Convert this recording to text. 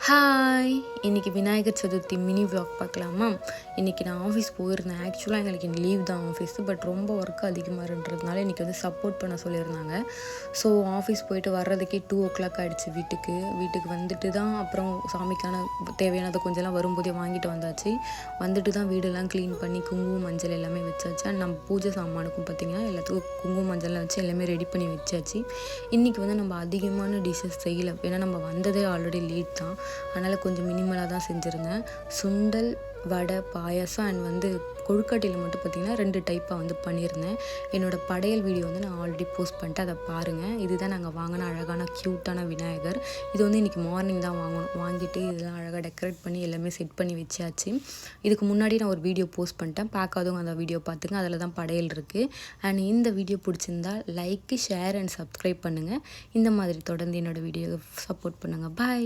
Hi, இன்றைக்கி Vinayagar Chaturthi mini vlog பார்க்கலாமா? இன்றைக்கி நான் ஆஃபீஸ் போயிருந்தேன். ஆக்சுவலாக எங்களுக்கு லீவ் தான் ஆஃபீஸு, பட் ரொம்ப ஒர்க் அதிகமாக இருந்ததுனால இன்றைக்கி சப்போர்ட் பண்ண சொல்லியிருந்தாங்க. ஸோ ஆஃபீஸ் போயிட்டு வர்றதுக்கே 2:00 ஆகிடுச்சு. வீட்டுக்கு வந்துட்டு தான் அப்புறம் சாமிக்கான தேவையானதை கொஞ்சம்லாம் வரும்போதே வாங்கிட்டு வந்தாச்சு. வந்துட்டு தான் வீடெல்லாம் க்ளீன் பண்ணி குங்குமம் மஞ்சள் எல்லாமே வச்சாச்சு. அண்ட் நம்ம பூஜை சாமானுக்கும் பார்த்திங்கன்னா எல்லாத்துக்கும் குங்குமம் மஞ்சள்லாம் வச்சு எல்லாமே ரெடி பண்ணி வச்சாச்சு. இன்றைக்கி நம்ம அதிகமான டிஷ்ஷஸ் செய்யலை, ஏன்னா நம்ம வந்ததே ஆல்ரெடி லேட் தான். அதனால் கொஞ்சம் மினிமலாக தான் செஞ்சுருந்தேன். சுண்டல், வடை, பாயாசம் அண்ட் கொழுக்கட்டையில் மட்டும் பார்த்திங்கன்னா 2 டைப்பாக பண்ணியிருந்தேன். என்னோடய படையல் வீடியோ நான் ஆல்ரெடி போஸ்ட் பண்ணிட்டு அதை பாருங்கள். இதுதான் நாங்கள் வாங்கின அழகான க்யூட்டான விநாயகர். இது இன்றைக்கி மார்னிங் தான் வாங்கிட்டு இதெல்லாம் அழகாக டெக்கரேட் பண்ணி எல்லாமே செட் பண்ணி வச்சாச்சு. இதுக்கு முன்னாடி நான் ஒரு வீடியோ போஸ்ட் பண்ணிட்டேன், பார்க்காதவங்க அந்த வீடியோ பார்த்துங்க. அதில் தான் படையல் இருக்குது. அண்ட் இந்த வீடியோ பிடிச்சிருந்தால் லைக், ஷேர் அண்ட் சப்ஸ்கிரைப் பண்ணுங்கள். இந்த மாதிரி தொடர்ந்து என்னோடய வீடியோவை சப்போர்ட் பண்ணுங்கள். பாய்.